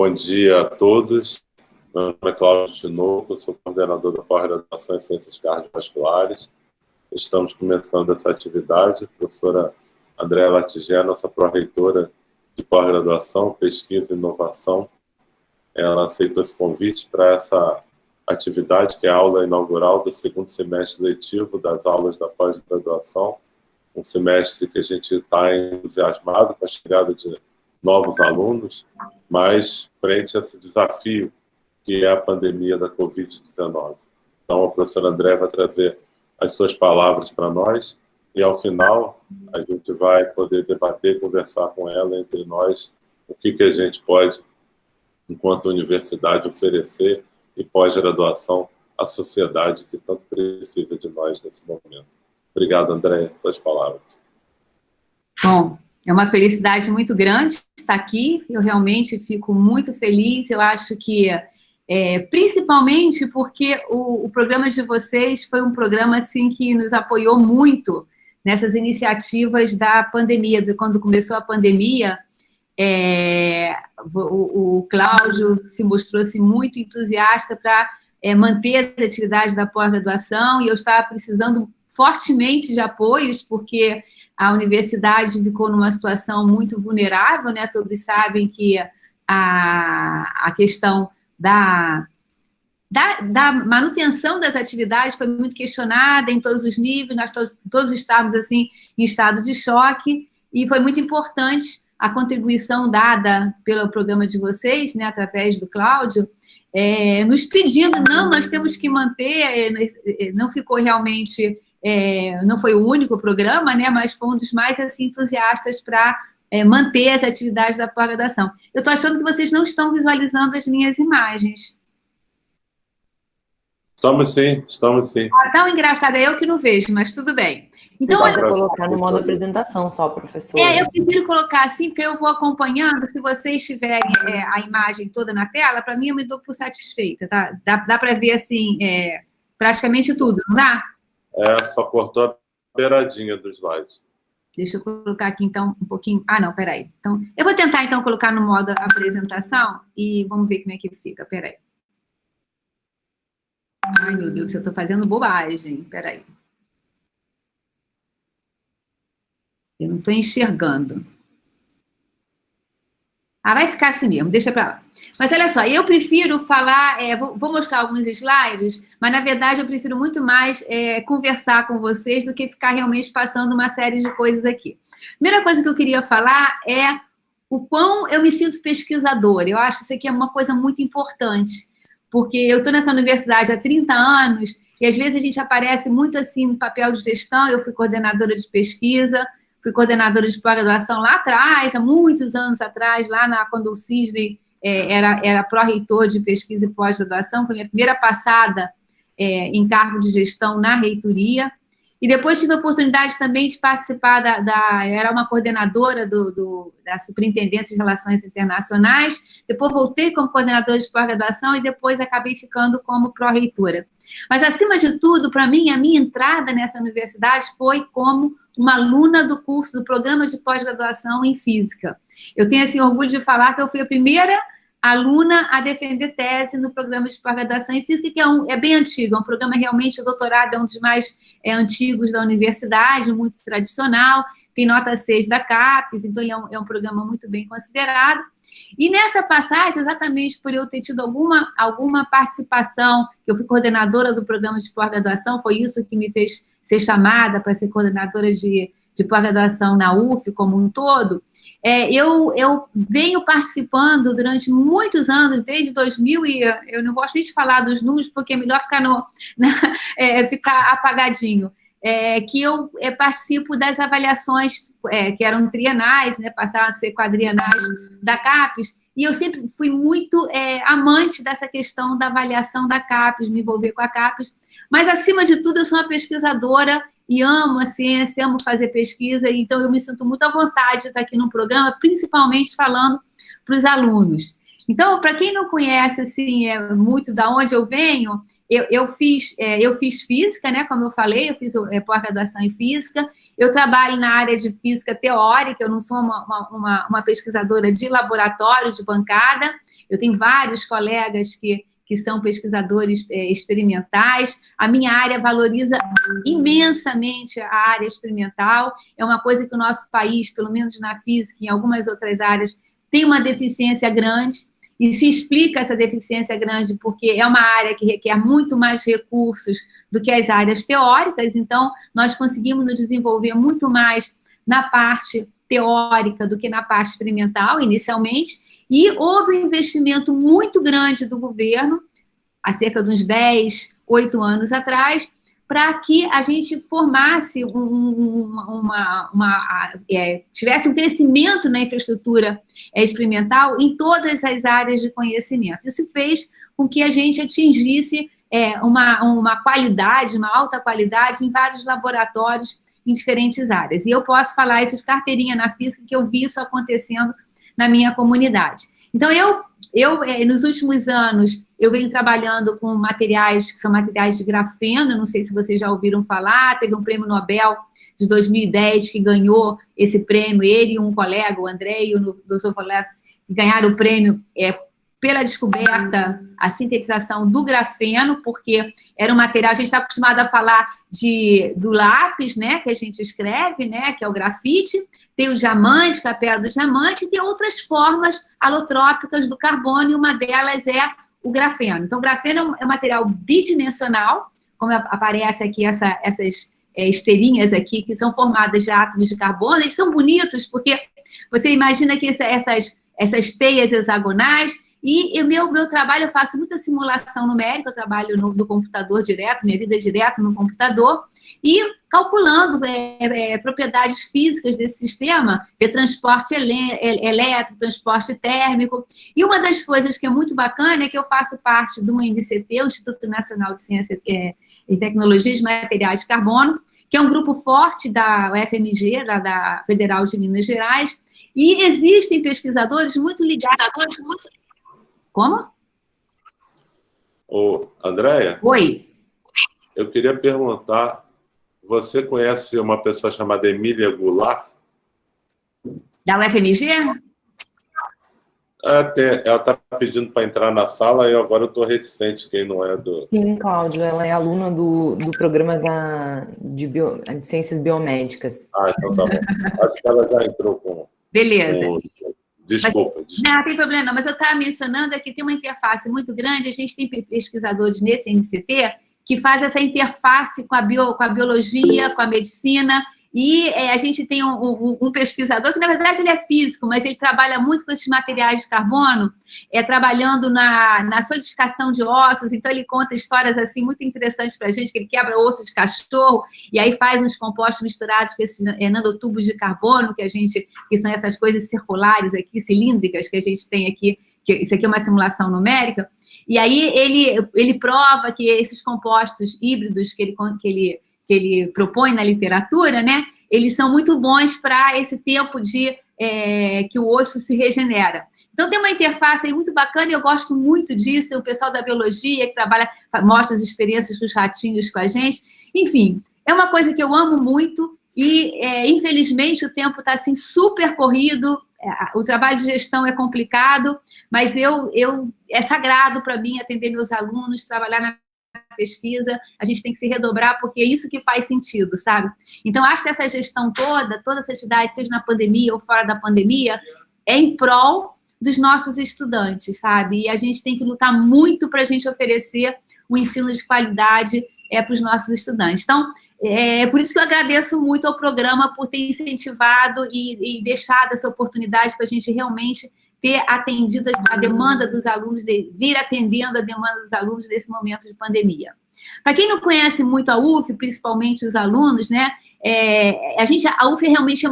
Bom dia a todos. Meu nome é Cláudio Tinoco, sou coordenador da pós-graduação em Ciências Cardiovasculares. Estamos começando essa atividade. A professora Andréa Latigé, nossa pró-reitora de pós-graduação, pesquisa e inovação, ela aceitou esse convite para essa atividade, que é a aula inaugural do segundo semestre letivo das aulas da pós-graduação, um semestre que a gente está entusiasmado com a chegada de novos alunos, mas frente a esse desafio que é a pandemia da Covid-19. Então, a professora Andréa vai trazer as suas palavras para nós e, ao final, a gente vai poder debater, conversar com ela entre nós, o que a gente pode, enquanto universidade, oferecer e pós-graduação à sociedade que tanto precisa de nós nesse momento. Obrigado, Andréa, suas palavras. Bom, é uma felicidade muito grande estar aqui, eu realmente fico muito feliz, eu acho que, principalmente porque o programa de vocês foi um programa assim, que nos apoiou muito nessas iniciativas da pandemia, de quando começou a pandemia, o Cláudio se mostrou assim, muito entusiasta para manter as atividades da pós-graduação, e eu estava precisando fortemente de apoios, porque a universidade ficou numa situação muito vulnerável, né? Todos sabem que a questão da manutenção das atividades foi muito questionada em todos os níveis, nós todos estávamos assim, em estado de choque, e foi muito importante a contribuição dada pelo programa de vocês, né, através do Cláudio, nos pedindo, não, nós temos que manter, não ficou realmente, não foi o único programa, né, mas foi um dos mais assim, entusiastas para manter as atividades da pós-graduação. Eu estou achando que vocês não estão visualizando as minhas imagens. Estamos sim, estamos sim. Tão engraçado, é eu que não vejo, mas tudo bem. Então, dá para colocar no modo apresentação só, professora. Eu prefiro colocar assim, porque eu vou acompanhando, se vocês tiverem a imagem toda na tela, para mim eu me dou por satisfeita, tá? Dá para ver, assim, praticamente tudo, não dá? Só cortou a beiradinha do slide. Deixa eu colocar aqui, então, um pouquinho... Ah, não, peraí. Então, eu vou tentar, então, colocar no modo apresentação e vamos ver como é que fica, peraí. Ai, meu Deus, eu estou fazendo bobagem, peraí. Eu não estou enxergando. Vai ficar assim mesmo, deixa para lá. Mas olha só, eu prefiro falar, vou mostrar alguns slides, mas na verdade eu prefiro muito mais conversar com vocês do que ficar realmente passando uma série de coisas aqui. Primeira coisa que eu queria falar é o quão eu me sinto pesquisadora. Eu acho que isso aqui é uma coisa muito importante, porque eu estou nessa universidade há 30 anos e às vezes a gente aparece muito assim no papel de gestão. Eu fui coordenadora de pesquisa, fui coordenadora de pós-graduação lá atrás, há muitos anos atrás, quando o Cisne era pró-reitor de pesquisa e pós-graduação, foi minha primeira passada em cargo de gestão na reitoria, e depois tive a oportunidade também de participar era uma coordenadora da Superintendência de Relações Internacionais, depois voltei como coordenadora de pós-graduação e depois acabei ficando como pró-reitora. Mas, acima de tudo, para mim, a minha entrada nessa universidade foi como uma aluna do curso, do programa de pós-graduação em Física. Eu tenho, assim, orgulho de falar que eu fui a primeira aluna a defender tese no programa de pós-graduação em Física, que é bem antigo, é um programa realmente, o doutorado é um dos mais antigos da universidade, muito tradicional, tem nota 6 da CAPES, então ele é um programa muito bem considerado. E nessa passagem, exatamente por eu ter tido alguma participação, que eu fui coordenadora do programa de pós-graduação, foi isso que me fez ser chamada para ser coordenadora de pós-graduação na UF como um todo, eu venho participando durante muitos anos, desde 2000, e eu não gosto nem de falar dos números, porque é melhor ficar apagadinho, que eu participo das avaliações, que eram trienais, né, passaram a ser quadrienais da CAPES, e eu sempre fui muito amante dessa questão da avaliação da CAPES, me envolver com a CAPES, mas, acima de tudo, eu sou uma pesquisadora e amo a ciência, amo fazer pesquisa, então eu me sinto muito à vontade de estar aqui no programa, principalmente falando para os alunos. Então, para quem não conhece, assim, muito da onde eu venho, eu fiz física, né, como eu falei, eu fiz pós-graduação em física, eu trabalho na área de física teórica, eu não sou uma pesquisadora de laboratório, de bancada, eu tenho vários colegas que são pesquisadores experimentais. A minha área valoriza imensamente a área experimental, é uma coisa que o nosso país, pelo menos na física e em algumas outras áreas, tem uma deficiência grande, e se explica essa deficiência grande porque é uma área que requer muito mais recursos do que as áreas teóricas, então nós conseguimos nos desenvolver muito mais na parte teórica do que na parte experimental, inicialmente, e houve um investimento muito grande do governo, há cerca de uns 8 anos atrás, para que a gente formasse tivesse um crescimento na infraestrutura experimental em todas as áreas de conhecimento. Isso fez com que a gente atingisse uma qualidade, uma alta qualidade em vários laboratórios em diferentes áreas. E eu posso falar isso de carteirinha na física, que eu vi isso acontecendo na minha comunidade. Então, nos últimos anos, eu venho trabalhando com materiais que são materiais de grafeno, não sei se vocês já ouviram falar, teve um prêmio Nobel de 2010 que ganhou esse prêmio, ele e um colega, o André e o Dozovolev, ganharam o prêmio pela descoberta, a sintetização do grafeno, porque era um material, a gente está acostumado a falar do lápis, né, que a gente escreve, né, que é o grafite, tem o diamante, que é a pedra do diamante, e tem outras formas alotrópicas do carbono, e uma delas é o grafeno. Então, o grafeno é um material bidimensional, como aparece aqui essas esteirinhas aqui, que são formadas de átomos de carbono, e são bonitos, porque você imagina que essas teias hexagonais, e o meu trabalho, eu faço muita simulação numérica, eu trabalho no computador direto, minha vida é direto no computador, e calculando propriedades físicas desse sistema, transporte elétrico, transporte térmico. E uma das coisas que é muito bacana é que eu faço parte do INCT, o Instituto Nacional de Ciência e Tecnologia de Materiais de Carbono, que é um grupo forte da UFMG, da Federal de Minas Gerais, e existem pesquisadores muito ligados... Como? Ô, Andréia? Oi. Eu queria perguntar, você conhece uma pessoa chamada Emília Goulart? Da UFMG? Ela está pedindo para entrar na sala e agora eu estou reticente, quem não é do... Sim, Cláudio, ela é aluna do programa de Ciências Biomédicas. Então tá bom. Acho que ela já entrou com... Beleza. Desculpa. Não tem problema, não. Mas eu estava mencionando que tem uma interface muito grande, a gente tem pesquisadores nesse NCT que faz essa interface com a biologia, com a medicina, e a gente tem um pesquisador que, na verdade, ele é físico, mas ele trabalha muito com esses materiais de carbono, trabalhando na solidificação de ossos, então ele conta histórias assim muito interessantes para a gente, que ele quebra osso de cachorro, e aí faz uns compostos misturados com esses nanotubos de carbono, que são essas coisas circulares aqui, cilíndricas, que a gente tem aqui, que isso aqui é uma simulação numérica, e aí ele prova que esses compostos híbridos que ele propõe na literatura, né, eles são muito bons para esse tempo que o osso se regenera. Então, tem uma interface aí muito bacana, e eu gosto muito disso, o pessoal da biologia que mostra as experiências com os ratinhos com a gente. Enfim, é uma coisa que eu amo muito, e, infelizmente, o tempo está, assim, super corrido, o trabalho de gestão é complicado, mas é sagrado para mim atender meus alunos, trabalhar na pesquisa, a gente tem que se redobrar, porque é isso que faz sentido, sabe? Então, acho que essa gestão toda essa atividade, seja na pandemia ou fora da pandemia, é em prol dos nossos estudantes, sabe? E a gente tem que lutar muito para a gente oferecer um ensino de qualidade para os nossos estudantes. Então, é por isso que eu agradeço muito ao programa por ter incentivado e deixado essa oportunidade para a gente realmente ter atendido a demanda dos alunos, vir atendendo a demanda dos alunos nesse momento de pandemia. Para quem não conhece muito a UF, principalmente os alunos, né, a UF realmente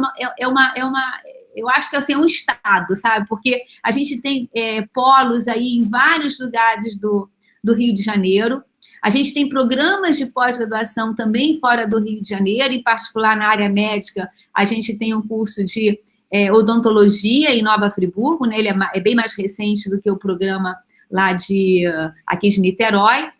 eu acho que assim, é um estado, sabe? Porque a gente tem polos aí em vários lugares do Rio de Janeiro, a gente tem programas de pós-graduação também fora do Rio de Janeiro, em particular na área médica, a gente tem um curso de odontologia em Nova Friburgo, né? Ele é bem mais recente do que o programa lá aqui de Niterói,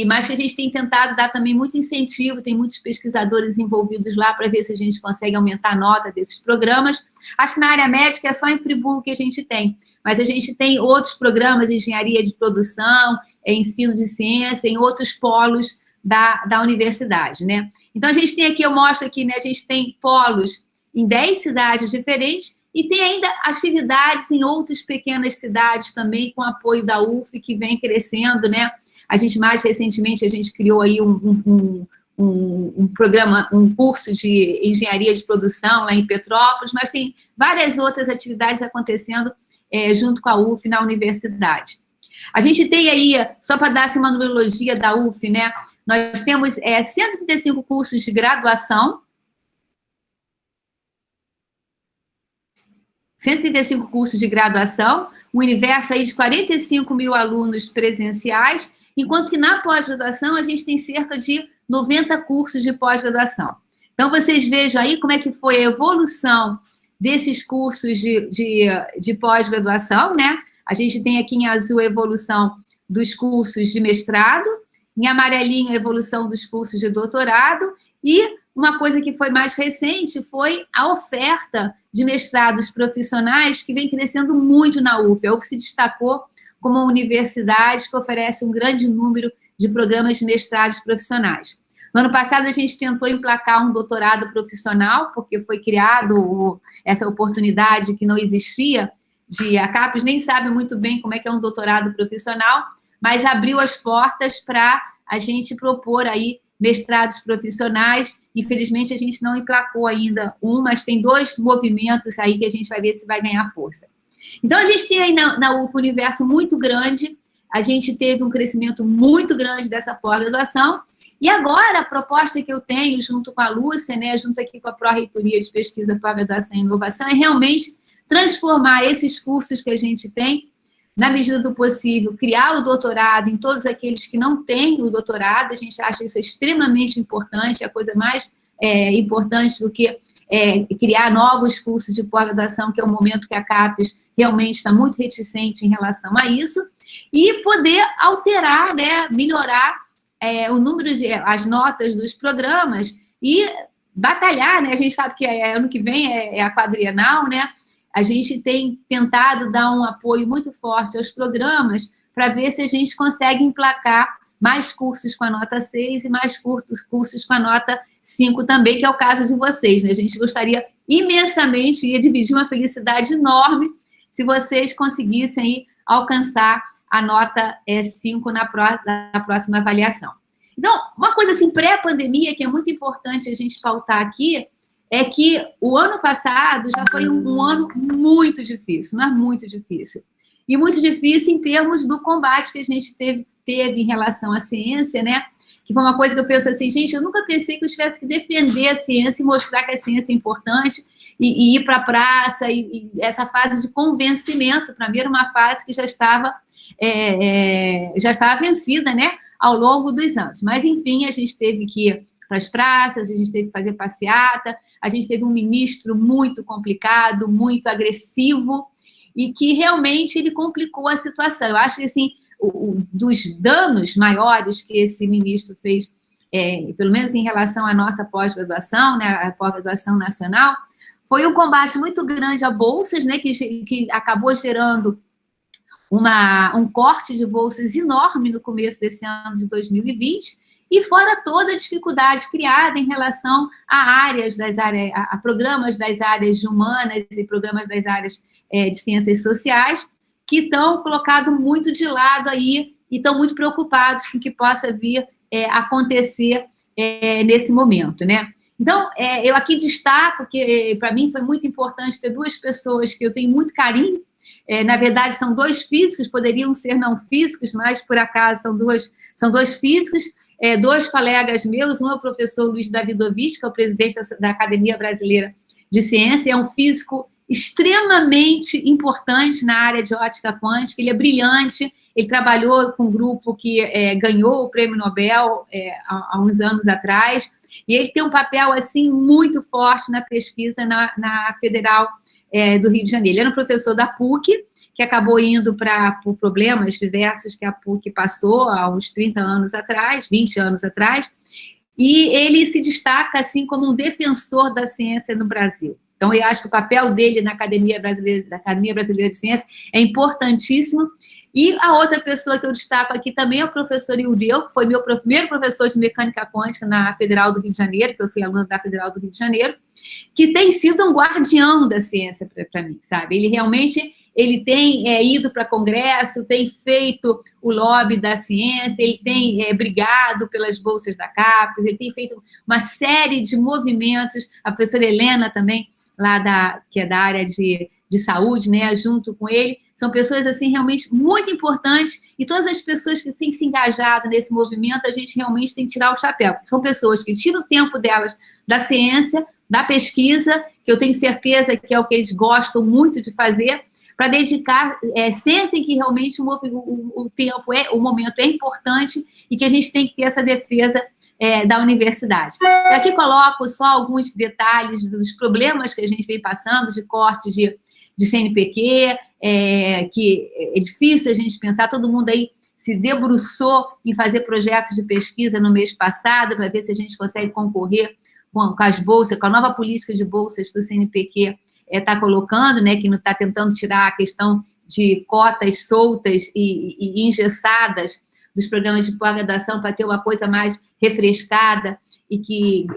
mas que a gente tem tentado dar também muito incentivo, tem muitos pesquisadores envolvidos lá para ver se a gente consegue aumentar a nota desses programas. Acho que na área médica é só em Friburgo que a gente tem, mas a gente tem outros programas, engenharia de produção, ensino de ciência, em outros polos da universidade, né? Então, a gente tem aqui, eu mostro aqui, né, a gente tem polos em 10 cidades diferentes e tem ainda atividades em outras pequenas cidades também, com apoio da UF, que vem crescendo, né? A gente, mais recentemente, a gente criou aí um programa, um curso de engenharia de produção lá em Petrópolis, mas tem várias outras atividades acontecendo junto com a UF na universidade. A gente tem aí, só para dar assim, uma numerologia da UF, né? Nós temos 135 cursos de graduação, 135 cursos de graduação, um universo aí de 45 mil alunos presenciais, enquanto que na pós-graduação a gente tem cerca de 90 cursos de pós-graduação. Então, vocês vejam aí como é que foi a evolução desses cursos de pós-graduação, né? A gente tem aqui em azul a evolução dos cursos de mestrado, em amarelinho a evolução dos cursos de doutorado, e uma coisa que foi mais recente foi a oferta de mestrados profissionais, que vem crescendo muito na UF. A UF se destacou como uma universidade que oferece um grande número de programas de mestrados profissionais. No ano passado, a gente tentou emplacar um doutorado profissional, porque foi criado essa oportunidade que não existia, a CAPES nem sabe muito bem como é que é um doutorado profissional, mas abriu as portas para a gente propor aí mestrados profissionais. Infelizmente, a gente não emplacou ainda mas tem 2 movimentos aí que a gente vai ver se vai ganhar força. Então, a gente tem aí na UF um universo muito grande, a gente teve um crescimento muito grande dessa pós-graduação, e agora a proposta que eu tenho, junto com a Lúcia, né, junto aqui com a Pró-Reitoria de Pesquisa, Pós-Graduação e Inovação, é realmente transformar esses cursos que a gente tem, na medida do possível, criar o doutorado em todos aqueles que não têm o doutorado. A gente acha isso extremamente importante, a coisa mais importante do que criar novos cursos de pós-graduação, que é o momento que a CAPES realmente está muito reticente em relação a isso, e poder alterar, né, melhorar o número as notas dos programas e batalhar, né? A gente sabe que ano que vem é a quadrienal, né? A gente tem tentado dar um apoio muito forte aos programas para ver se a gente consegue emplacar mais cursos com a nota 6 e mais cursos com a nota 5 também, que é o caso de vocês, né? A gente gostaria imensamente, ia dividir uma felicidade enorme se vocês conseguissem aí alcançar a nota 5 na próxima avaliação. Então, uma coisa assim, pré-pandemia, que é muito importante a gente pautar aqui, é que o ano passado já foi um ano muito difícil, mas muito difícil. E muito difícil em termos do combate que a gente teve em relação à ciência, né? Que foi uma coisa que eu penso assim, gente, eu nunca pensei que eu tivesse que defender a ciência e mostrar que a ciência é importante e ir para a praça, e essa fase de convencimento, para mim, era uma fase que já estava vencida, né? Ao longo dos anos. Mas, enfim, a gente teve que ir para as praças, a gente teve que fazer passeata, a gente teve um ministro muito complicado, muito agressivo, e que realmente ele complicou a situação. Eu acho que, assim, dos danos maiores que esse ministro fez, pelo menos em relação à nossa pós-graduação, né, a pós-graduação nacional, foi um combate muito grande a bolsas, né, que acabou gerando um corte de bolsas enorme no começo desse ano de 2020, e fora toda a dificuldade criada em relação a programas das áreas humanas e programas das áreas de ciências sociais, que estão colocados muito de lado aí e estão muito preocupados com o que possa vir acontecer nesse momento, né? Então, eu aqui destaco que, para mim, foi muito importante ter 2 pessoas que eu tenho muito carinho. Na verdade, são 2 físicos, poderiam ser não físicos, mas, por acaso, são dois físicos, 2 colegas meus. Um é o professor Luiz Davidovich, que é o presidente da Academia Brasileira de Ciência, é um físico extremamente importante na área de ótica quântica, ele é brilhante, ele trabalhou com um grupo que ganhou o Prêmio Nobel há uns anos atrás, E ele tem um papel, assim, muito forte na pesquisa na Federal do Rio de Janeiro. Ele era um professor da PUC, que acabou indo por problemas diversos que a PUC passou há uns 30 anos atrás, 20 anos atrás, e ele se destaca, assim, como um defensor da ciência no Brasil. Então, eu acho que o papel dele na Academia Brasileira de Ciência é importantíssimo. E a outra pessoa que eu destaco aqui também é o professor Ildeu, que foi meu primeiro professor de mecânica quântica na Federal do Rio de Janeiro, que eu fui aluna da Federal do Rio de Janeiro, que tem sido um guardião da ciência para mim, sabe? Ele realmente tem ido para congresso, tem feito o lobby da ciência, ele tem brigado pelas bolsas da CAPES, ele tem feito uma série de movimentos, a professora Helena também, que é da área de saúde, né, junto com ele, são pessoas, assim, realmente muito importantes, e todas as pessoas que têm se engajado nesse movimento, a gente realmente tem que tirar o chapéu. São pessoas que tiram o tempo delas da ciência, da pesquisa, que eu tenho certeza que é o que eles gostam muito de fazer, para dedicar, sentem que realmente o tempo, o momento é importante, e que a gente tem que ter essa defesa da universidade. Eu aqui coloco só alguns detalhes dos problemas que a gente vem passando, de cortes de CNPq, que é difícil a gente pensar, todo mundo aí se debruçou em fazer projetos de pesquisa no mês passado, para ver se a gente consegue concorrer com as bolsas, com a nova política de bolsas que o CNPq está colocando, né, que não está tentando tirar a questão de cotas soltas e engessadas dos programas de pós-graduação para ter uma coisa mais refrescada e que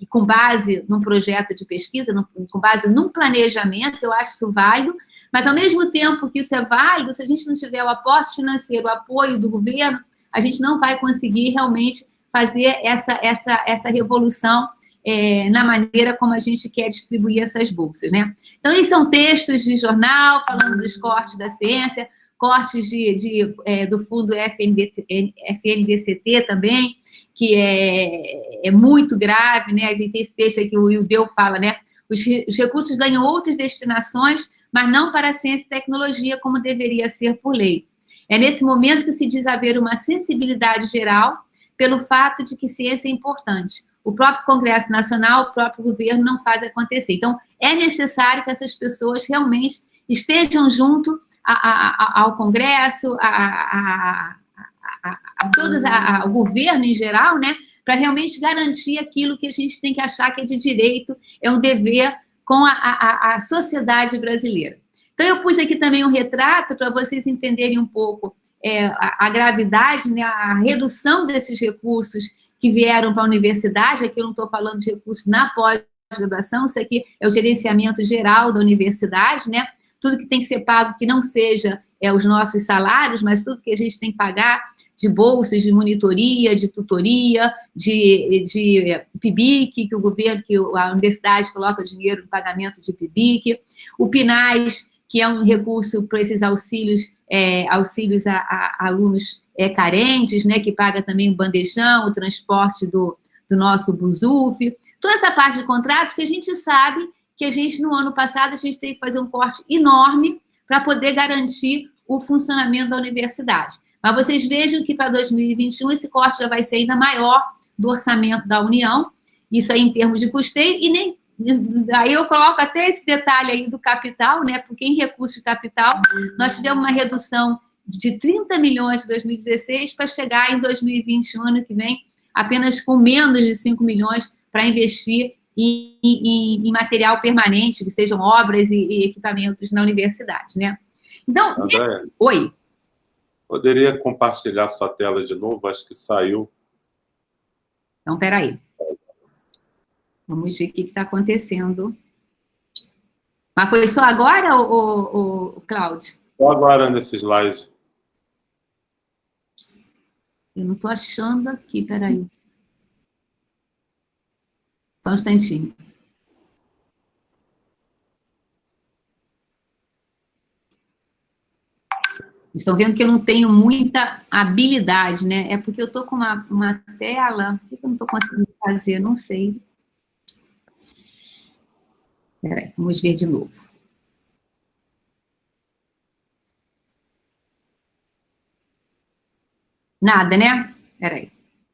com base num projeto de pesquisa, com base num planejamento, eu acho isso válido, mas ao mesmo tempo que isso é válido, se a gente não tiver o aporte financeiro, o apoio do governo, a gente não vai conseguir realmente fazer essa revolução na maneira como a gente quer distribuir essas bolsas, né? Então, esses são textos de jornal falando dos cortes da ciência, cortes do fundo FNDCT também, que é muito grave, né? A gente tem esse texto aí que o Ildeu fala, né? Os recursos ganham outras destinações, mas não para a ciência e tecnologia, como deveria ser por lei. É nesse momento que se diz haver uma sensibilidade geral pelo fato de que ciência é importante. O próprio Congresso Nacional, o próprio governo não faz acontecer. Então, é necessário que essas pessoas realmente estejam junto ao Congresso, ao governo em geral, né, para realmente garantir aquilo que a gente tem que achar que é de direito, é um dever com a sociedade brasileira. Então, eu pus aqui também um retrato para vocês entenderem um pouco a gravidade, né, a redução desses recursos que vieram para a universidade. Aqui eu não estou falando de recursos na pós-graduação, isso aqui é o gerenciamento geral da universidade, né? Tudo que tem que ser pago que não seja os nossos salários, mas tudo que a gente tem que pagar de bolsas, de monitoria, de tutoria, de PIBIC, que o governo, que a universidade coloca dinheiro no pagamento de PIBIC, o PNAES, que é um recurso para esses auxílios a alunos carentes, né, que paga também o bandejão, o transporte do nosso BUSUF, toda essa parte de contratos que a gente sabe que a gente, no ano passado, a gente teve que fazer um corte enorme para poder garantir o funcionamento da universidade. Mas vocês vejam que para 2021 esse corte já vai ser ainda maior do orçamento da União, isso aí em termos de custeio, e nem aí eu coloco até esse detalhe aí do capital, né? Porque em recursos de capital nós tivemos uma redução de 30 milhões em 2016 para chegar em 2021, ano que vem, apenas com menos de 5 milhões para investir em material permanente, que sejam obras e equipamentos na universidade, né? Então, André, oi. Poderia compartilhar sua tela de novo? Acho que saiu. Então, peraí. Vamos ver o que está acontecendo. Mas foi só agora, o Cláudio? Só agora nesse slide. Eu não estou achando aqui, peraí. Só um instantinho. Estão vendo que eu não tenho muita habilidade, né? É porque eu estou com uma tela. O que eu não estou conseguindo fazer? Não sei. Peraí, vamos ver de novo. Nada, né? Peraí.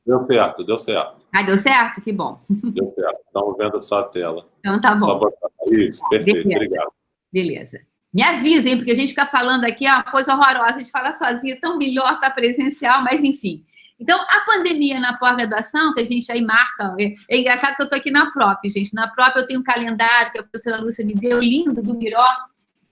Deu certo, deu certo. Ah, deu certo? Que bom. Deu certo. Estamos vendo só a tela. Então tá Só bom. botar. Isso, perfeito, Beleza. obrigado. Beleza. Me avisem, porque a gente fica falando aqui, é uma coisa horrorosa, a gente fala sozinha, tão melhor estar presencial, mas enfim. Então, a pandemia na pós-graduação, que a gente aí marca, é engraçado que eu estou aqui na PROP, gente. Na PROP eu tenho um calendário que a professora Lúcia me deu, lindo, do Miró,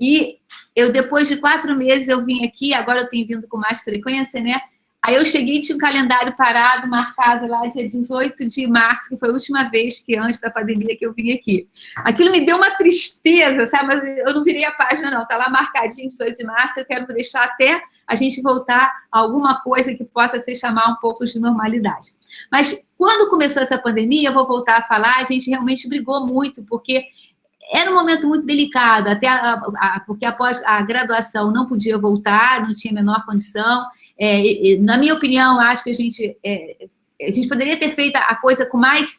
e eu, depois de 4 meses, eu vim aqui, agora eu tenho vindo com mais frequência, né? Aí eu cheguei e tinha um calendário parado, marcado lá, dia 18 de março, que foi a última vez que, antes da pandemia, que eu vim aqui. Aquilo me deu uma tristeza, sabe? Mas eu não virei a página, não. Está lá marcadinho, 18 de março, eu quero deixar até a gente voltar a alguma coisa que possa se chamar um pouco de normalidade. Mas, quando começou essa pandemia, eu vou voltar a falar, a gente realmente brigou muito, porque era um momento muito delicado, até porque após a graduação não podia voltar, não tinha a menor condição. Na minha opinião, acho que a gente poderia ter feito a coisa com mais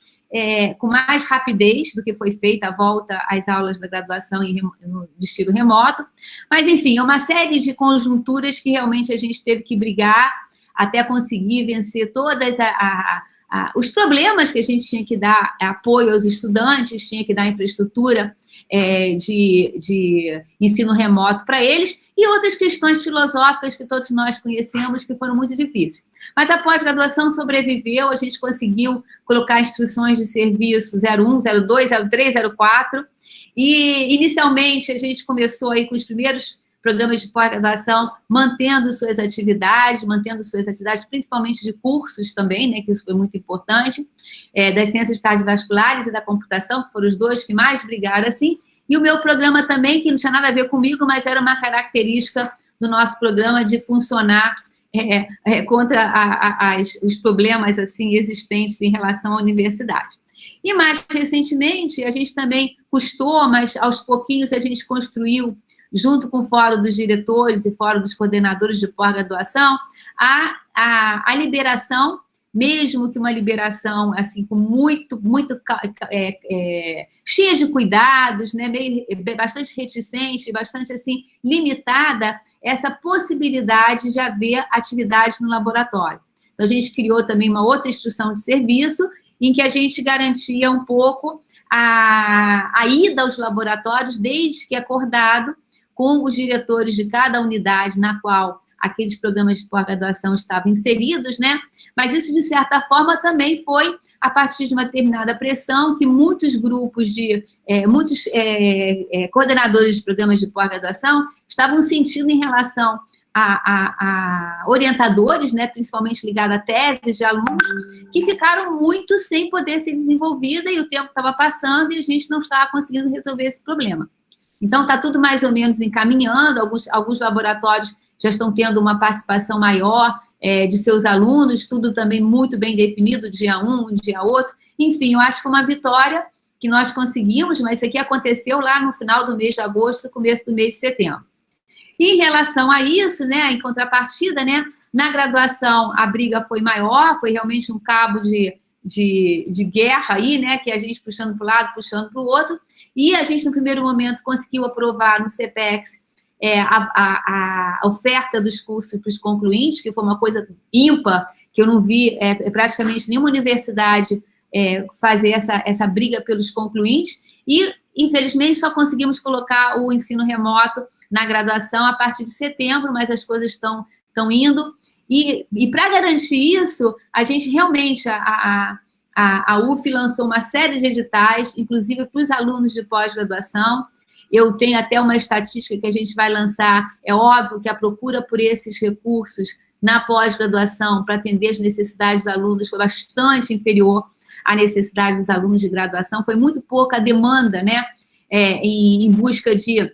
rapidez do que foi feita a volta às aulas da graduação no estilo remoto. Mas, enfim, é uma série de conjunturas que realmente a gente teve que brigar até conseguir vencer todas os problemas que a gente tinha que dar apoio aos estudantes, tinha que dar infraestrutura de ensino remoto para eles, e outras questões filosóficas que todos nós conhecemos que foram muito difíceis. Mas a pós-graduação sobreviveu, a gente conseguiu colocar instruções de serviço 01, 02, 03, 04, e inicialmente a gente começou aí com os primeiros programas de pós-graduação, mantendo suas atividades, principalmente de cursos também, né, que isso foi muito importante, das ciências cardiovasculares e da computação, que foram os dois que mais brigaram assim, e o meu programa também, que não tinha nada a ver comigo, mas era uma característica do nosso programa de funcionar contra os problemas assim existentes em relação à universidade. E mais recentemente, a gente também custou, mas aos pouquinhos a gente construiu, junto com o Fórum dos Diretores e Fórum dos Coordenadores de Pós-Graduação, a liberação, mesmo que uma liberação assim, com muito cheia de cuidados, né, bastante reticente, bastante assim, limitada, essa possibilidade de haver atividades no laboratório. Então, a gente criou também uma outra instrução de serviço, em que a gente garantia um pouco a ida aos laboratórios, desde que acordado, com os diretores de cada unidade na qual aqueles programas de pós-graduação estavam inseridos, né? Mas isso, de certa forma, também foi a partir de uma determinada pressão que muitos grupos muitos coordenadores de programas de pós-graduação estavam sentindo em relação a orientadores, né, principalmente ligados a teses de alunos, que ficaram muito sem poder ser desenvolvida, e o tempo estava passando e a gente não estava conseguindo resolver esse problema. Então, está tudo mais ou menos encaminhando, alguns laboratórios já estão tendo uma participação maior de seus alunos, tudo também muito bem definido, dia um dia outro. Enfim, eu acho que foi uma vitória que nós conseguimos, mas isso aqui aconteceu lá no final do mês de agosto, começo do mês de setembro. E em relação a isso, né, em contrapartida, né, na graduação a briga foi maior, foi realmente um cabo de guerra aí, né, que a gente puxando para um lado, puxando para o outro, e a gente, no primeiro momento, conseguiu aprovar no CPEX a oferta dos cursos para os concluintes, que foi uma coisa ímpar, que eu não vi praticamente nenhuma universidade fazer essa briga pelos concluintes, e, infelizmente, só conseguimos colocar o ensino remoto na graduação a partir de setembro, mas as coisas estão indo, e para garantir isso, a gente realmente, a UF lançou uma série de editais, inclusive para os alunos de pós-graduação. Eu tenho até uma estatística que a gente vai lançar. É óbvio que a procura por esses recursos na pós-graduação para atender as necessidades dos alunos foi bastante inferior à necessidade dos alunos de graduação. Foi muito pouca a demanda, né, em busca de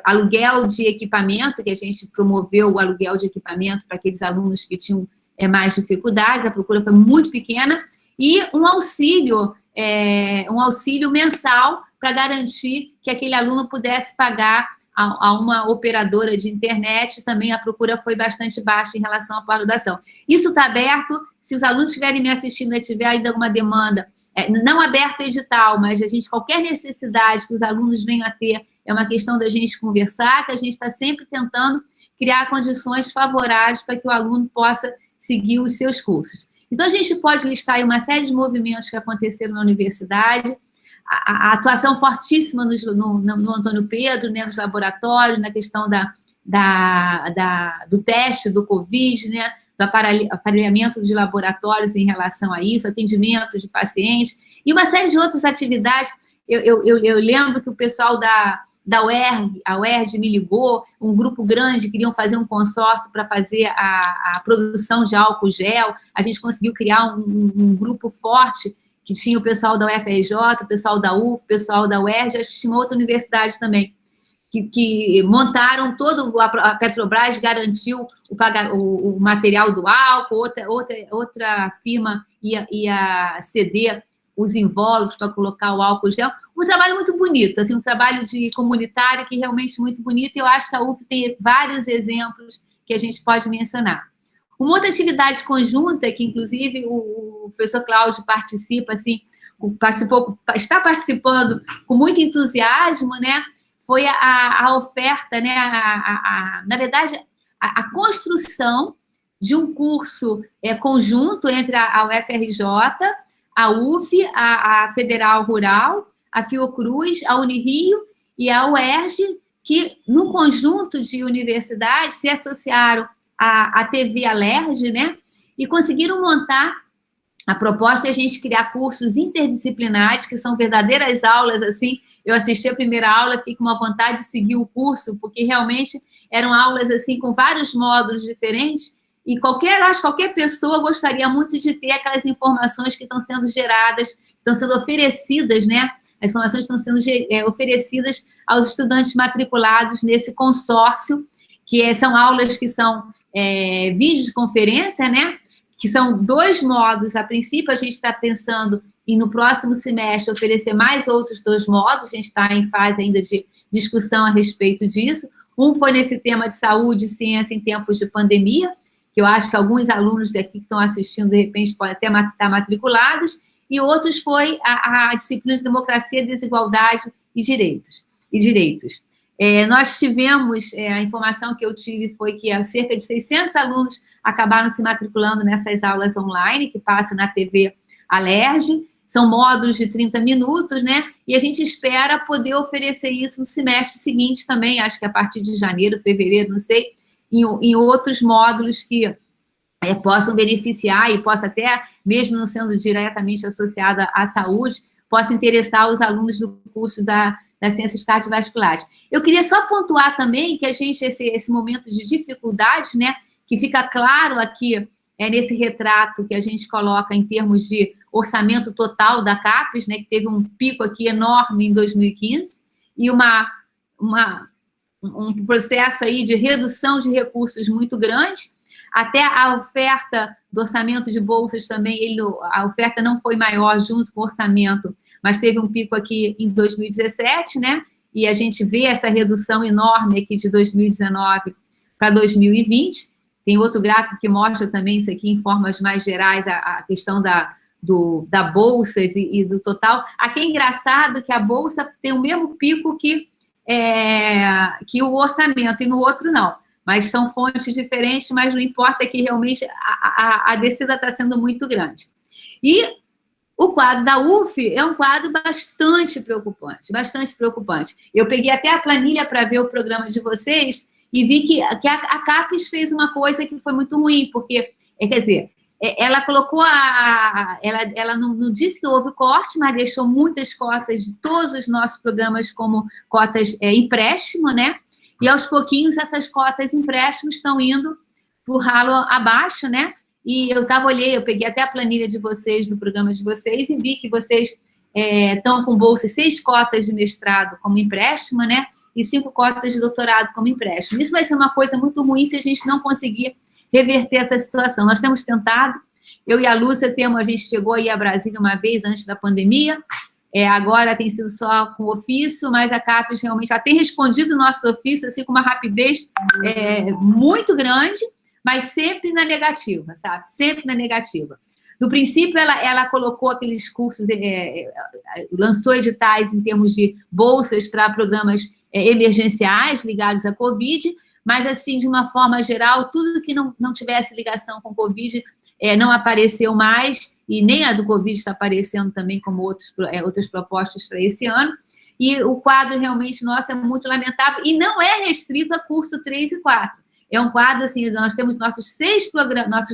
aluguel de equipamento, que a gente promoveu o aluguel de equipamento para aqueles alunos que tinham mais dificuldades. A procura foi muito pequena, e um auxílio mensal para garantir que aquele aluno pudesse pagar a uma operadora de internet. Também a procura foi bastante baixa em relação à pós-graduação. Isso está aberto, se os alunos estiverem me assistindo e tiver ainda alguma demanda, não aberto edital, mas qualquer necessidade que os alunos venham a ter, é uma questão da gente conversar, que a gente está sempre tentando criar condições favoráveis para que o aluno possa seguir os seus cursos. Então, a gente pode listar aí uma série de movimentos que aconteceram na universidade, a atuação fortíssima no Antônio Pedro, né, nos laboratórios, na questão do teste do Covid, né, do aparelhamento de laboratórios em relação a isso, atendimento de pacientes, e uma série de outras atividades. Eu lembro que o pessoal da UERJ, a UERJ me ligou, um grupo grande, queriam fazer um consórcio para fazer a produção de álcool gel, a gente conseguiu criar um grupo forte, que tinha o pessoal da UFRJ, o pessoal da UF, o pessoal da UERJ, acho que tinha outra universidade também, que montaram todo, a Petrobras garantiu o material do álcool, outra firma ia ceder os invólucros para colocar o álcool gel. Um trabalho muito bonito, assim, um trabalho de comunitário que realmente muito bonito, e eu acho que a UF tem vários exemplos que a gente pode mencionar. Uma outra atividade conjunta, que inclusive o professor Cláudio participa, assim, está participando com muito entusiasmo, né? Foi a oferta, né? Na verdade, a construção de um curso conjunto entre a UFRJ, a UF, a Federal Rural, a Fiocruz, a Unirio e a UERJ, que, num conjunto de universidades, se associaram à TV Alerj, né? E conseguiram montar a proposta de a gente criar cursos interdisciplinares, que são verdadeiras aulas, assim. Eu assisti a primeira aula, fiquei com uma vontade de seguir o curso, porque realmente eram aulas, assim, com vários módulos diferentes, e acho que qualquer pessoa gostaria muito de ter aquelas informações que estão sendo geradas, estão sendo oferecidas, né? As informações estão sendo oferecidas aos estudantes matriculados nesse consórcio, que são aulas que são vídeos de conferência, né? Que são 2 modos. A princípio, a gente está pensando em, no próximo semestre, oferecer mais outros 2 modos. A gente está em fase ainda de discussão a respeito disso. Um foi nesse tema de saúde e ciência em tempos de pandemia, que eu acho que alguns alunos daqui que estão assistindo, de repente, podem até estar matriculados, e outros foi a disciplina de democracia, desigualdade e direitos. Nós tivemos, a informação que eu tive foi que cerca de 600 alunos acabaram se matriculando nessas aulas online, que passam na TV Alerj, são módulos de 30 minutos, né? E a gente espera poder oferecer isso no semestre seguinte também, acho que a partir de janeiro, fevereiro, não sei, em outros módulos que possam beneficiar e possa até, mesmo não sendo diretamente associada à saúde, possa interessar os alunos do curso das ciências cardiovasculares. Eu queria só pontuar também que a gente, esse momento de dificuldades, né, que fica claro aqui nesse retrato que a gente coloca em termos de orçamento total da CAPES, né, que teve um pico aqui enorme em 2015, e um processo aí de redução de recursos muito grande. Até a oferta do orçamento de bolsas também, a oferta não foi maior junto com o orçamento, mas teve um pico aqui em 2017, né? E a gente vê essa redução enorme aqui de 2019 para 2020. Tem outro gráfico que mostra também isso aqui em formas mais gerais, a questão da bolsas e do total. Aqui é engraçado que a bolsa tem o mesmo pico que o orçamento, e no outro não. Mas são fontes diferentes, mas não importa, que realmente a descida está sendo muito grande. E o quadro da UF é um quadro bastante preocupante, bastante preocupante. Eu peguei até a planilha para ver o programa de vocês e vi que a CAPES fez uma coisa que foi muito ruim, porque, quer dizer, ela colocou ela não disse que houve corte, mas deixou muitas cotas de todos os nossos programas como cotas empréstimo, né? E aos pouquinhos essas cotas empréstimos estão indo para o ralo abaixo, né? E eu peguei até a planilha de vocês, do programa de vocês, e vi que vocês estão com bolsa 6 cotas de mestrado como empréstimo, né? E 5 cotas de doutorado como empréstimo. Isso vai ser uma coisa muito ruim se a gente não conseguir reverter essa situação. Nós temos tentado, eu e a Lúcia a gente chegou aí a Brasília uma vez antes da pandemia, agora tem sido só com ofício, mas a CAPES realmente já tem respondido o nosso ofício, assim, com uma rapidez muito grande, mas sempre na negativa, sabe? Sempre na negativa. No princípio, ela colocou aqueles cursos, lançou editais em termos de bolsas para programas emergenciais ligados à Covid, mas, assim, de uma forma geral, tudo que não tivesse ligação com Covid, não apareceu mais, e nem a do Covid está aparecendo também como outras propostas para esse ano, e o quadro realmente nosso é muito lamentável, e não é restrito a curso 3 e 4. É um quadro, assim, nós temos nossos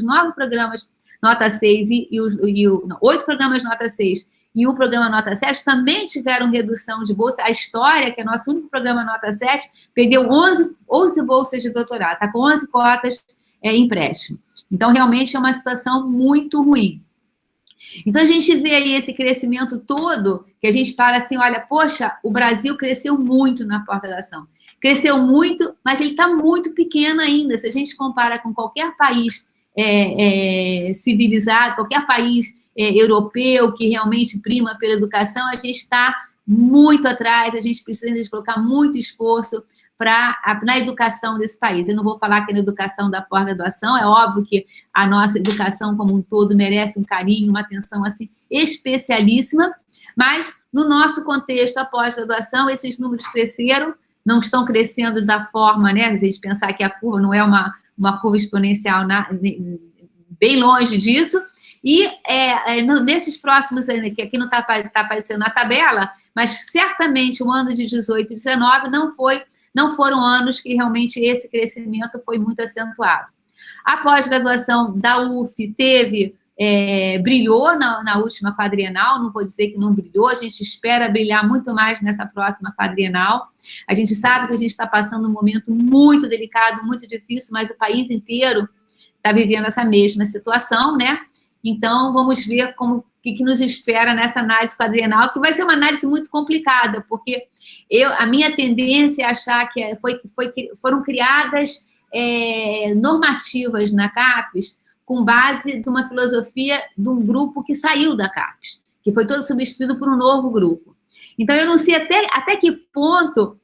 9 programas nota 6 e 8 programas nota 6 e um programa nota 7 também tiveram redução de bolsa. A História, que é nosso único programa nota 7, perdeu 11 bolsas de doutorado, está com 11 cotas em empréstimo. Então, realmente é uma situação muito ruim. Então, a gente vê aí esse crescimento todo, que a gente para assim, olha, poxa, o Brasil cresceu muito na pós-graduação. Cresceu muito, mas ele está muito pequeno ainda. Se a gente compara com qualquer país civilizado, qualquer país europeu que realmente prima pela educação, a gente está muito atrás, a gente precisa de colocar muito esforço na educação desse país. Eu não vou falar que é na educação da pós-graduação, é óbvio que a nossa educação como um todo merece um carinho, uma atenção assim, especialíssima, mas no nosso contexto, a pós-graduação, esses números cresceram, não estão crescendo da forma, né, a gente pensar que a curva não é uma curva exponencial, bem longe disso, e nesses próximos anos, que aqui não está aparecendo na tabela, mas certamente o ano de 18 e 19 não foram anos que realmente esse crescimento foi muito acentuado. A pós-graduação da UF brilhou na última quadrienal, não vou dizer que não brilhou, a gente espera brilhar muito mais nessa próxima quadrienal. A gente sabe que a gente está passando um momento muito delicado, muito difícil, mas o país inteiro está vivendo essa mesma situação, né? Então, vamos ver o que nos espera nessa análise quadrienal, que vai ser uma análise muito complicada, porque a minha tendência é achar que foram criadas normativas na CAPES com base de uma filosofia de um grupo que saiu da CAPES, que foi todo substituído por um novo grupo. Então, eu não sei até que ponto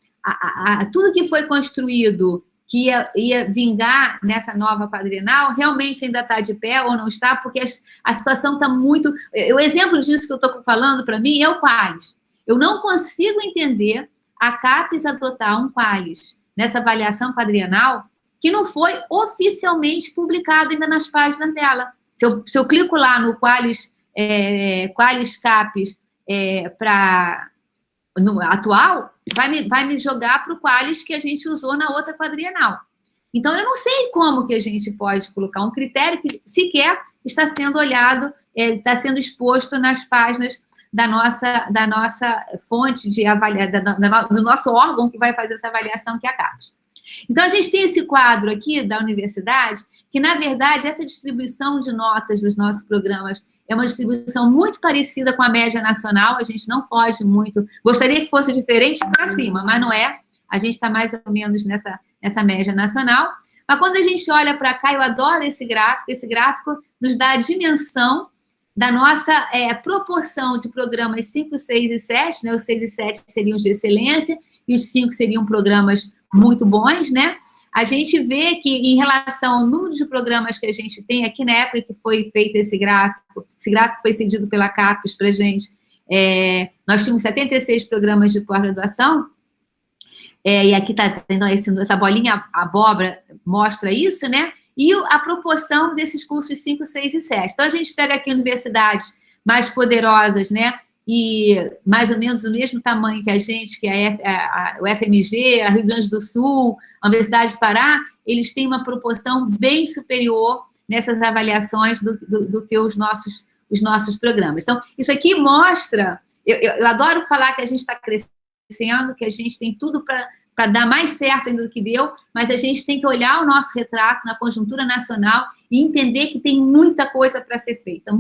tudo que foi construído que ia vingar nessa nova quadrienal, realmente ainda está de pé ou não está, porque a situação está muito... O exemplo disso que eu estou falando, para mim, é o Qualis. Eu não consigo entender a CAPES adotar um Qualis nessa avaliação quadrienal que não foi oficialmente publicado ainda nas páginas dela. Se eu clico lá no Qualis CAPES no atual, vai me jogar para o Qualis que a gente usou na outra quadrienal. Então, eu não sei como que a gente pode colocar um critério que sequer está sendo olhado, está sendo exposto nas páginas da nossa fonte de avaliação, do nosso órgão que vai fazer essa avaliação, que é a CAPES. Então, a gente tem esse quadro aqui da universidade, que, na verdade, essa distribuição de notas dos nossos programas é uma distribuição muito parecida com a média nacional, a gente não foge muito. Gostaria que fosse diferente para cima, mas não é. A gente está mais ou menos nessa média nacional. Mas quando a gente olha para cá, eu adoro esse gráfico nos dá a dimensão da nossa proporção de programas 5, 6 e 7, né? Os 6 e 7 seriam de excelência, e os 5 seriam programas muito bons, né? A gente vê que, em relação ao número de programas que a gente tem aqui, na época que foi feito esse gráfico foi cedido pela CAPES para a gente, nós tínhamos 76 programas de pós-graduação, e aqui está tendo essa bolinha abóbora, mostra isso, né? E a proporção desses cursos 5, 6 e 7. Então, a gente pega aqui universidades mais poderosas, né? E mais ou menos do mesmo tamanho que a gente, que o FMG, a Rio Grande do Sul, a Universidade de Pará, eles têm uma proporção bem superior nessas avaliações do que os nossos programas. Então, isso aqui mostra... Eu adoro falar que a gente está crescendo, que a gente tem tudo para dar mais certo ainda do que deu, mas a gente tem que olhar o nosso retrato na conjuntura nacional e entender que tem muita coisa para ser feita,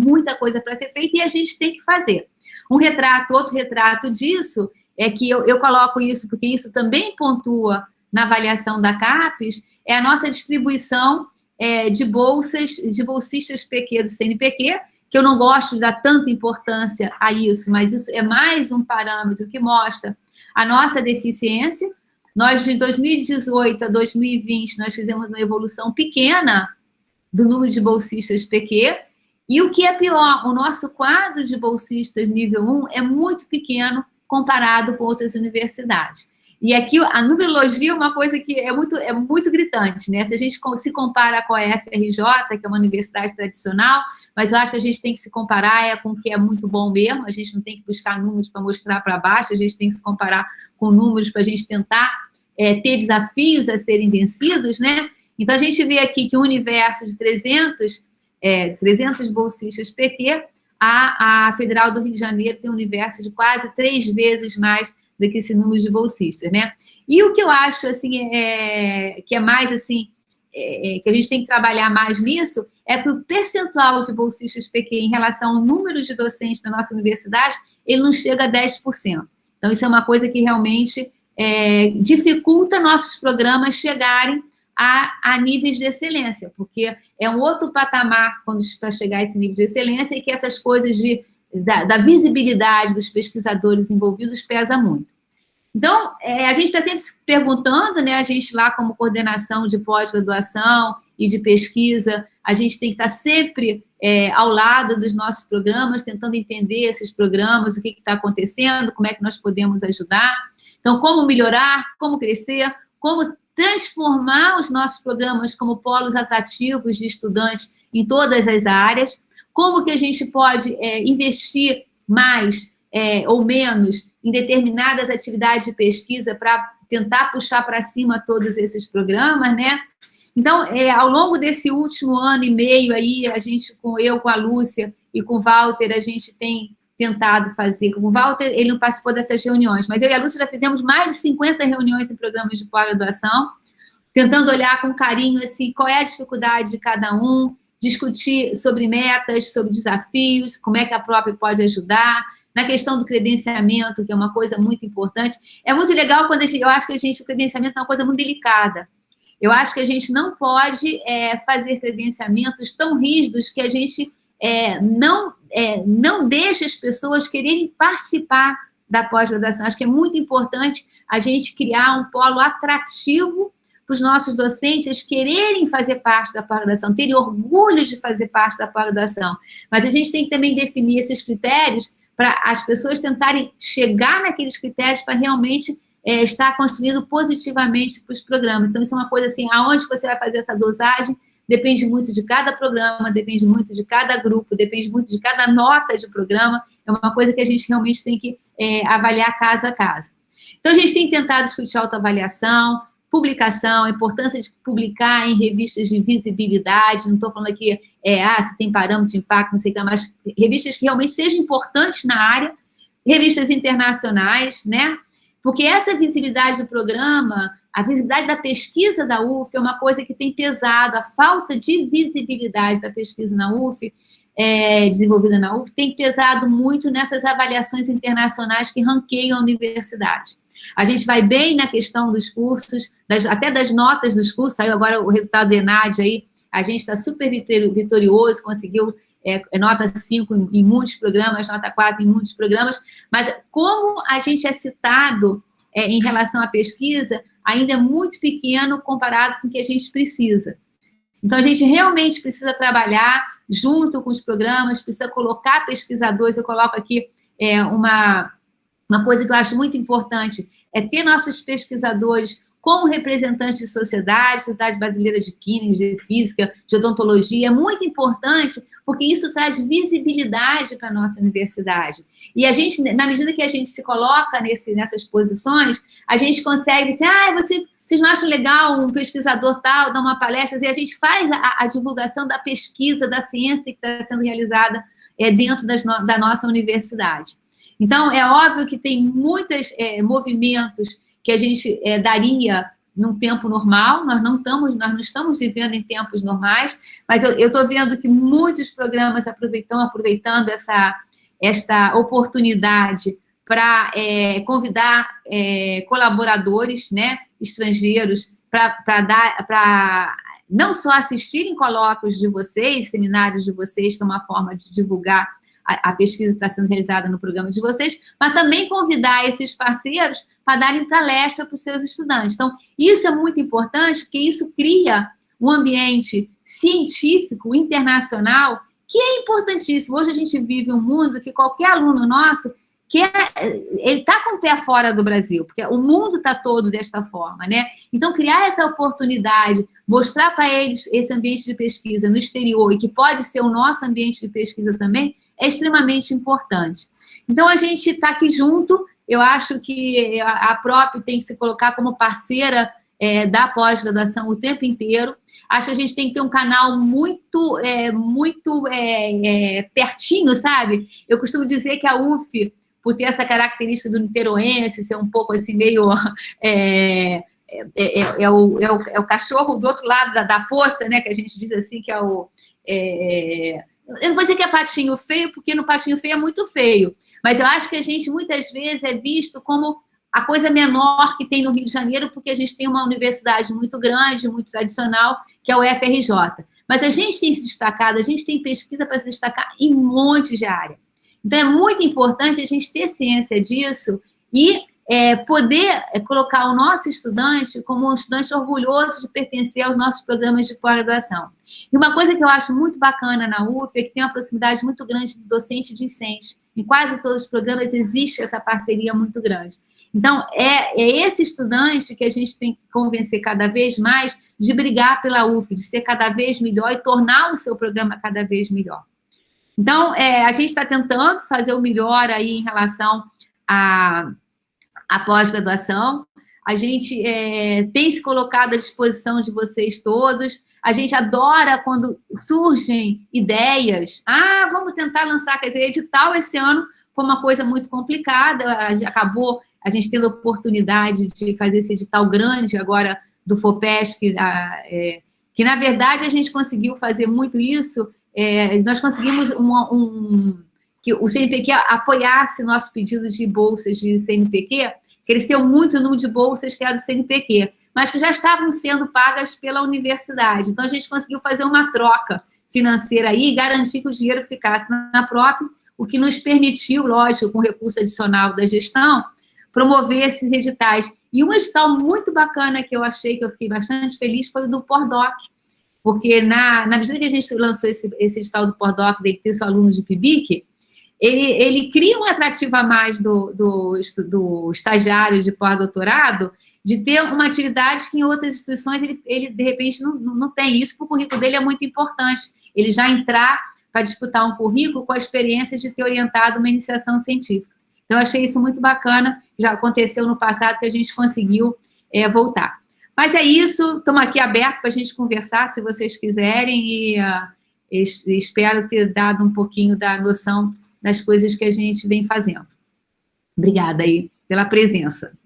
e a gente tem que fazer. Outro retrato disso é que eu coloco isso, porque isso também pontua na avaliação da CAPES, é a nossa distribuição de bolsistas PQ do CNPq, que eu não gosto de dar tanta importância a isso, mas isso é mais um parâmetro que mostra a nossa deficiência. Nós, de 2018 a 2020, nós fizemos uma evolução pequena do número de bolsistas PQ, e o que é pior, o nosso quadro de bolsistas nível 1 é muito pequeno comparado com outras universidades. E aqui a numerologia é uma coisa que é muito gritante, né? Se a gente se compara com a FRJ, que é uma universidade tradicional, mas eu acho que a gente tem que se comparar com o que é muito bom mesmo, a gente não tem que buscar números para mostrar para baixo, a gente tem que se comparar com números para a gente tentar ter desafios a serem vencidos, né? Então, a gente vê aqui que o universo de 300 bolsistas PQ, a Federal do Rio de Janeiro tem um universo de quase 3 vezes mais do que esse número de bolsistas, né? E o que eu acho, assim, que é mais, assim, que a gente tem que trabalhar mais nisso, é que o percentual de bolsistas PQ em relação ao número de docentes da nossa universidade, ele não chega a 10%. Então, isso é uma coisa que realmente dificulta nossos programas chegarem a níveis de excelência, porque é um outro patamar para chegar a esse nível de excelência e que essas coisas da visibilidade dos pesquisadores envolvidos pesa muito. Então, a gente está sempre se perguntando, né, a gente lá como coordenação de pós-graduação e de pesquisa, a gente tem que estar sempre ao lado dos nossos programas, tentando entender esses programas, o que está acontecendo, como é que nós podemos ajudar. Então, como melhorar, como crescer, como transformar os nossos programas como polos atrativos de estudantes em todas as áreas, como que a gente pode investir mais ou menos em determinadas atividades de pesquisa para tentar puxar para cima todos esses programas, né? Então, ao longo desse último ano e meio aí, com a Lúcia e com o Walter, a gente tem tentado fazer. Com o Walter, ele não participou dessas reuniões, mas eu e a Lúcia já fizemos mais de 50 reuniões em programas de pós-graduação, tentando olhar com carinho, assim, qual é a dificuldade de cada um, discutir sobre metas, sobre desafios, como é que a própria pode ajudar, na questão do credenciamento, que é uma coisa muito importante. É muito legal quando eu acho que o credenciamento é uma coisa muito delicada. Eu acho que a gente não pode fazer credenciamentos tão rígidos que a gente não deixa as pessoas quererem participar da pós-graduação. Acho que é muito importante a gente criar um polo atrativo para os nossos docentes quererem fazer parte da pós-graduação, terem orgulho de fazer parte da pós-graduação. Mas a gente tem que também definir esses critérios para as pessoas tentarem chegar naqueles critérios para realmente estar construindo positivamente para os programas. Então, isso é uma coisa assim, aonde você vai fazer essa dosagem depende muito de cada programa, depende muito de cada grupo, depende muito de cada nota de programa, é uma coisa que a gente realmente tem que avaliar caso a caso. Então, a gente tem tentado discutir autoavaliação, publicação, a importância de publicar em revistas de visibilidade, não estou falando aqui, se tem parâmetro de impacto, não sei o que, mas revistas que realmente sejam importantes na área, revistas internacionais, né? Porque essa visibilidade do programa, a visibilidade da pesquisa da UF é uma coisa que tem pesado, a falta de visibilidade da pesquisa na UF, desenvolvida na UF, tem pesado muito nessas avaliações internacionais que ranqueiam a universidade. A gente vai bem na questão dos cursos, até das notas dos cursos, saiu agora o resultado do ENAD aí, a gente está super vitorioso, conseguiu nota 5 em muitos programas, nota 4 em muitos programas, mas como a gente é citado em relação à pesquisa, ainda é muito pequeno comparado com o que a gente precisa. Então, a gente realmente precisa trabalhar junto com os programas, precisa colocar pesquisadores, eu coloco aqui uma coisa que eu acho muito importante, é ter nossos pesquisadores como representantes de Sociedade Brasileira de Química, de Física, de Odontologia, é muito importante, porque isso traz visibilidade para a nossa universidade. E a gente, na medida que a gente se coloca nessas posições, a gente consegue dizer, vocês não acham legal um pesquisador tal dar uma palestra? E a gente faz a divulgação da pesquisa, da ciência que está sendo realizada dentro da nossa universidade. Então, é óbvio que tem muitos movimentos que a gente daria num tempo normal, nós não estamos vivendo em tempos normais, mas eu estou vendo que muitos programas aproveitando esta oportunidade para convidar colaboradores, né, estrangeiros para não só assistirem colóquios de vocês, seminários de vocês, que é uma forma de divulgar a pesquisa que está sendo realizada no programa de vocês, mas também convidar esses parceiros para darem palestra para os seus estudantes. Então, isso é muito importante, porque isso cria um ambiente científico, internacional, que é importantíssimo. Hoje a gente vive um mundo que qualquer aluno nosso ele está com o pé fora do Brasil, porque o mundo está todo desta forma, né? Então, criar essa oportunidade, mostrar para eles esse ambiente de pesquisa no exterior, e que pode ser o nosso ambiente de pesquisa também, é extremamente importante. Então, a gente está aqui junto. Eu acho que a PROP tem que se colocar como parceira da pós-graduação o tempo inteiro. Acho que a gente tem que ter um canal muito pertinho, sabe? Eu costumo dizer que a UF, por ter essa característica do niteroense, ser um pouco assim, meio... o cachorro do outro lado da poça, né? Que a gente diz assim, que é o... eu não vou dizer que é patinho feio, porque no patinho feio é muito feio. Mas eu acho que a gente, muitas vezes, é visto como a coisa menor que tem no Rio de Janeiro, porque a gente tem uma universidade muito grande, muito tradicional, que é o UFRJ. Mas a gente tem se destacado, a gente tem pesquisa para se destacar em um monte de área. Então, é muito importante a gente ter ciência disso e poder colocar o nosso estudante como um estudante orgulhoso de pertencer aos nossos programas de pós-graduação. E uma coisa que eu acho muito bacana na UF é que tem uma proximidade muito grande do docente e discente. Em quase todos os programas existe essa parceria muito grande. Então, é esse estudante que a gente tem que convencer cada vez mais de brigar pela UF, de ser cada vez melhor e tornar o seu programa cada vez melhor. Então, a gente está tentando fazer o melhor aí em relação à pós-graduação. A gente tem se colocado à disposição de vocês todos. A gente adora quando surgem ideias. Vamos tentar lançar, quer dizer, edital esse ano foi uma coisa muito complicada, acabou a gente tendo a oportunidade de fazer esse edital grande agora do FOPESC, que na verdade a gente conseguiu fazer muito isso, nós conseguimos que o CNPq apoiasse nosso pedido de bolsas de CNPq, cresceu muito o número de bolsas que era do CNPq, mas que já estavam sendo pagas pela universidade. Então, a gente conseguiu fazer uma troca financeira aí e garantir que o dinheiro ficasse na PROP, o que nos permitiu, lógico, com recurso adicional da gestão, promover esses editais. E um edital muito bacana que eu achei, que eu fiquei bastante feliz, foi o do PORDOC, porque na medida que a gente lançou esse edital do PORDOC, de ter seus alunos de PIBIC, ele cria um atrativo a mais do estagiário de pós-doutorado, de ter uma atividade que em outras instituições ele de repente, não tem isso, porque o currículo dele é muito importante. Ele já entrar para disputar um currículo com a experiência de ter orientado uma iniciação científica. Então, eu achei isso muito bacana, já aconteceu no passado que a gente conseguiu voltar. Mas é isso, estamos aqui abertos para a gente conversar, se vocês quiserem, e espero ter dado um pouquinho da noção das coisas que a gente vem fazendo. Obrigada aí pela presença.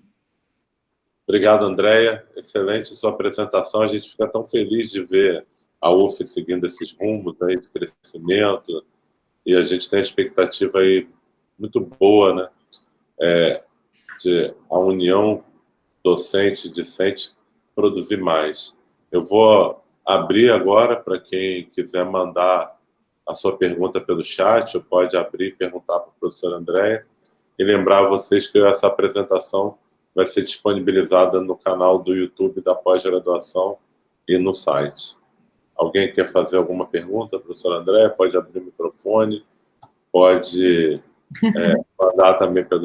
Obrigado, Andréia. Excelente sua apresentação. A gente fica tão feliz de ver a UF seguindo esses rumos aí de crescimento, e a gente tem a expectativa aí muito boa, né, de a união docente-discente produzir mais. Eu vou abrir agora para quem quiser mandar a sua pergunta pelo chat, ou pode abrir e perguntar para a professora Andréia, e lembrar a vocês que essa apresentação vai ser disponibilizada no canal do YouTube da pós-graduação e no site. Alguém quer fazer alguma pergunta, professora Andréia? Pode abrir o microfone, pode mandar também pelo